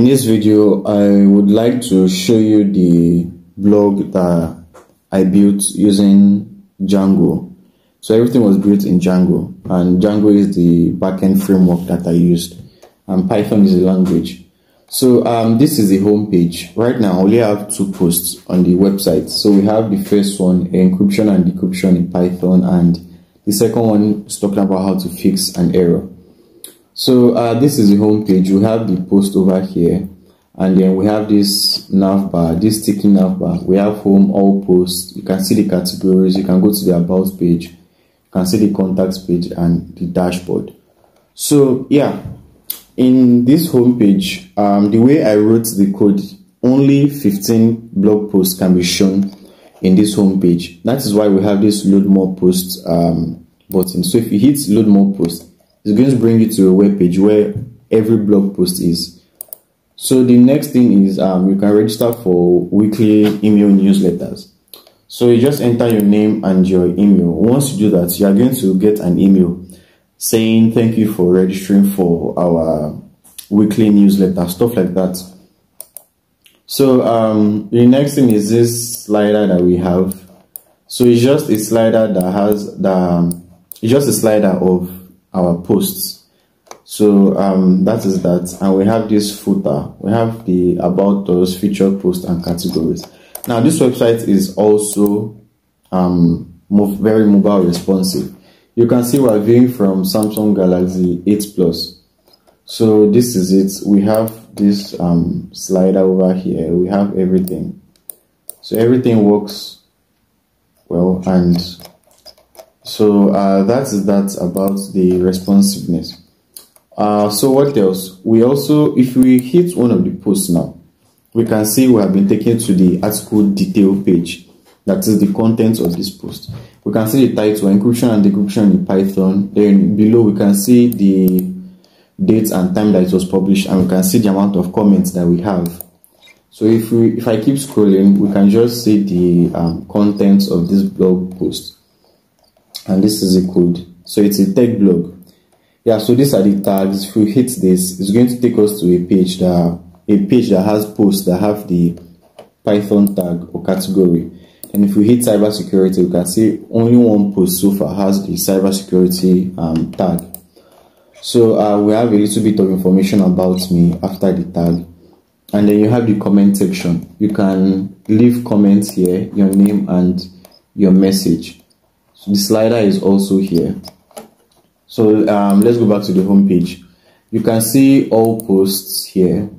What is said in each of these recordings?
this video, I would like to show you the blog that I built using Django. So everything was built in Django, and Django is the backend framework that I used, and Python is the language. So this is the home page. Right now I only have 2 posts on the website. So we have the first one, encryption and decryption in Python, and the second one is talking about how to fix an error. So this is the home page. We have the post over here, and then we have this nav bar, this sticky nav bar. We have home, all posts. You can see the categories. You can go to the about page. You can see the contacts page and the dashboard. So yeah, in this home page, the way I wrote the code, only 15 blog posts can be shown in this home page. That is why we have this load more posts button. So if you hit load more posts, it's going to bring you to a web page where every blog post is. So the next thing is you can register for weekly email newsletters. So you just enter your name and your email. Once you do that, you are going to get an email saying thank you for registering for our weekly newsletter, stuff like that. So the next thing is this slider that we have. So it's just a slider that has it's just a slider of our posts. So that is that, and we have this footer. We have the about us, featured posts, and categories. Now this website is also very mobile responsive. You can see we're viewing from Samsung Galaxy 8 Plus. So this is it. We have this slider over here. We have everything. So everything works well, and so that is that about the responsiveness. So what else? We also, if we hit one of the posts now, we can see we have been taken to the article detail page. That is the content of this post. We can see the title, encryption and decryption in Python. Then below we can see the date and time that it was published, and we can see the amount of comments that we have. So if I keep scrolling, we can just see the contents of this blog post. And this is a code. So it's a tech blog. Yeah, so these are the tags. If we hit this, it's going to take us to a page that has posts that have the Python tag or category. And if we hit cybersecurity, we can see only one post so far has the cybersecurity tag. So we have a little bit of information about me after the tag. And then you have the comment section. You can leave comments here, your name and your message. So the slider is also here. So let's go back to the home page. You can see all posts here,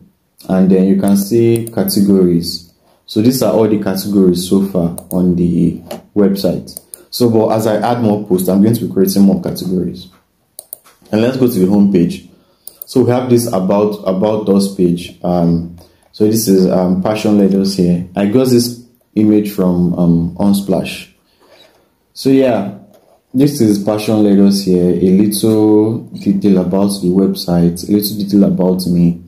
and then you can see categories. So these are all the categories so far on the website. So but as I add more posts, I'm going to be creating more categories. And let's go to the home page. So we have this about us page. So this is passion letters here. I got this image from Unsplash. So yeah, this is passion letters here, a little detail about the website, a little detail about me.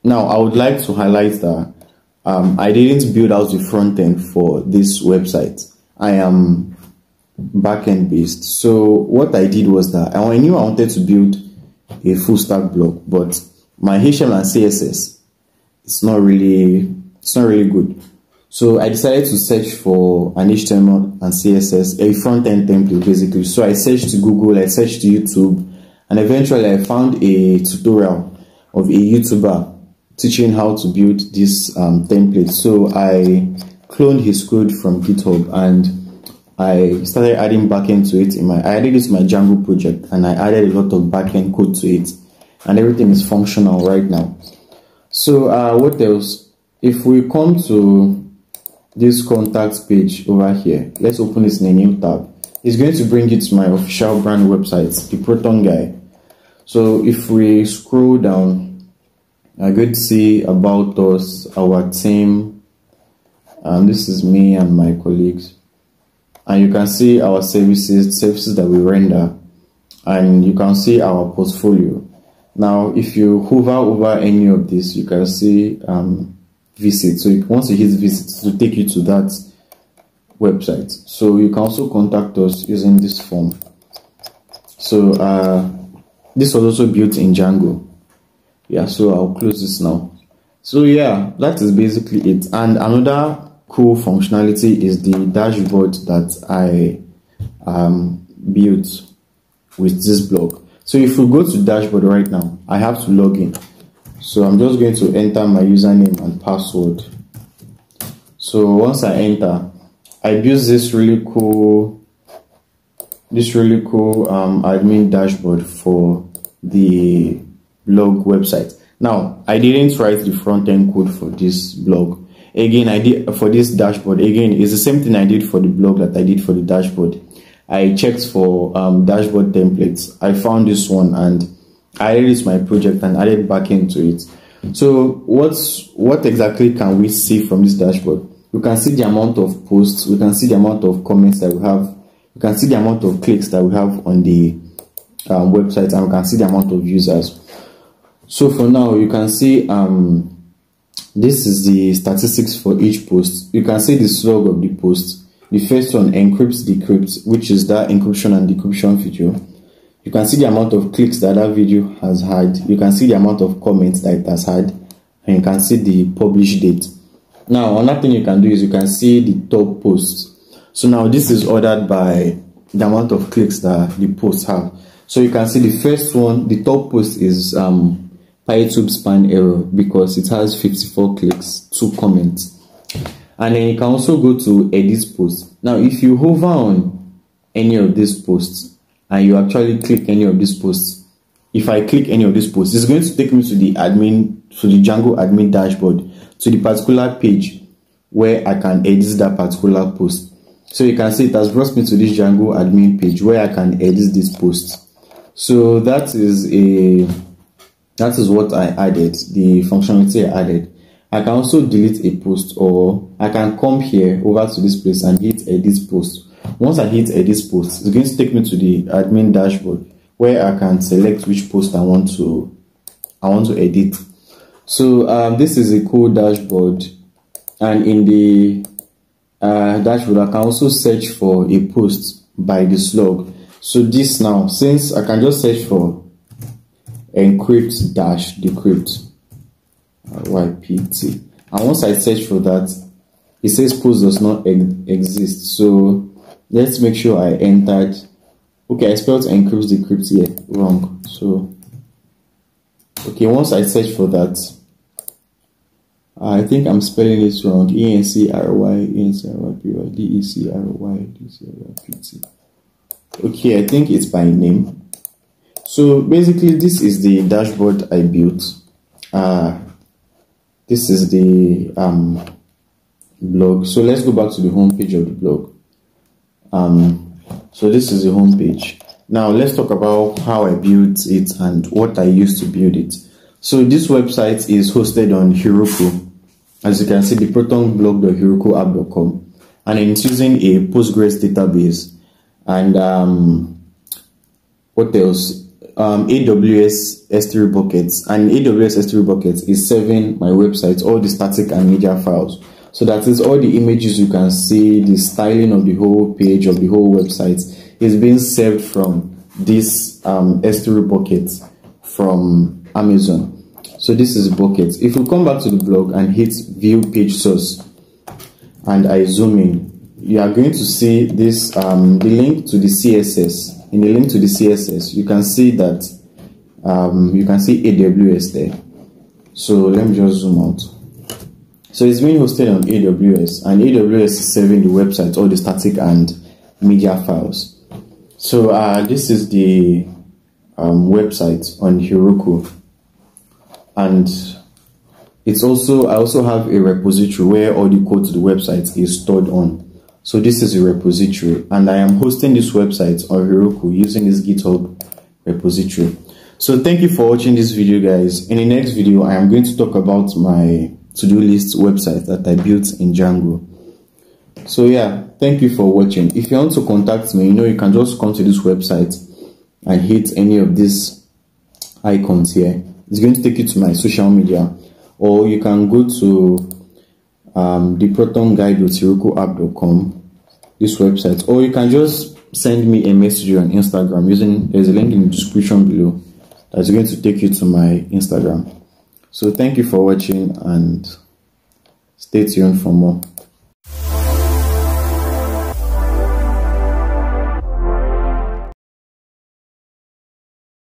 Now I would like to highlight that I didn't build out the front end for this website. I am backend based. So what I did was that I knew I wanted to build a full stack blog, but my HTML and CSS it's not really good. So I decided to search for an HTML and CSS, a front-end template basically. So I searched to Google, I searched to YouTube, and eventually I found a tutorial of a YouTuber teaching how to build this template. So I cloned his code from GitHub, and I started adding backend to it. I added it to my Django project, and I added a lot of backend code to it, and everything is functional right now. So what else? If we come to this contacts page over here, let's open this in a new tab. It's going to bring it to my official brand website, the Proton guy. So if we scroll down, I'm going to see about us, our team, and this is me and my colleagues. And you can see our services that we render, and you can see our portfolio. Now if you hover over any of this, you can see visit. So once you hit visit, it will take you to that website. So you can also contact us using this form. So this was also built in Django. Yeah, so I'll close this now. So yeah, that is basically it. And another cool functionality is the dashboard that I built with this blog. So if we go to dashboard right now, I have to log in. So I'm just going to enter my username and password. So once I enter, I built this really cool admin dashboard for the blog website. Now, I didn't write the front-end code for this blog. Again, I did for this dashboard. Again, it's the same thing I did for the blog that I did for the dashboard. I checked for dashboard templates. I found this one and I added it to my project and added back into it. So what exactly can we see from this dashboard? We can see the amount of posts. We can see the amount of comments that we have. We can see the amount of clicks that we have on the website, and we can see the amount of users. So for now, you can see this is the statistics for each post. You can see the slug of the post. The first one, encrypts decrypts, which is that encryption and decryption feature. You can see the amount of clicks that video has had. You can see the amount of comments that it has had, and you can see the publish date. Now, another thing you can do is you can see the top posts. So now this is ordered by the amount of clicks that the posts have. So you can see the first one, the top post is PyTube span error because it has 54 clicks, 2 comments. And then you can also go to edit post. Now, if you hover on any of these posts and you actually click any of these posts, if I click any of these posts, it's going to take me to the Django admin dashboard, to the particular page where I can edit that particular post. So you can see it has brought me to this Django admin page where I can edit this post. So that is what I added, the functionality I added. I can also delete a post, or I can come here over to this place and hit edit post. Once I hit edit post, it's going to take me to the admin dashboard where I can select which post I want to edit. So this is a cool dashboard, and in the dashboard I can also search for a post by the slug. So this now, since I can just search for encrypt dash decrypt YPT, and once I search for that, it says post does not exist. So let's make sure I entered. Okay, I spelled encrypt decrypt here wrong. So okay, once I search for that, I think I'm spelling this wrong. ENCRY Okay, I think it's by name. So basically, this is the dashboard I built. This is the blog. So let's go back to the home page of the blog. So this is the home page. Now let's talk about how I built it and what I used to build it. So this website is hosted on Heroku. As you can see, the protonblog.herokuapp.com, and it's using a Postgres database. And what else? AWS S3 buckets, and AWS S3 buckets is serving my website all the static and media files. So that is all the images you can see, the styling of the whole page, of the whole website is being served from this S3 bucket from Amazon. So this is bucket. If we come back to the blog and hit view page source and I zoom in, you are going to see this the link to the CSS. In the link to the CSS, you can see that you can see AWS there. So let me just zoom out. So it's being hosted on AWS, and AWS is serving the website all the static and media files. So this is the website on Heroku, and it's also I also have a repository where all the code to the website is stored on. So this is a repository, and I am hosting this website on Heroku using this GitHub repository. So thank you for watching this video, guys. In the next video, I am going to talk about my to-do list website that I built in Django. So yeah, thank you for watching. If you want to contact me, you can just come to this website and hit any of these icons here. It's going to take you to my social media, or you can go to the protonguide.herokuapp.com, this website, or you can just send me a message on Instagram there's a link in the description below that's going to take you to my Instagram. So thank you for watching and stay tuned for more.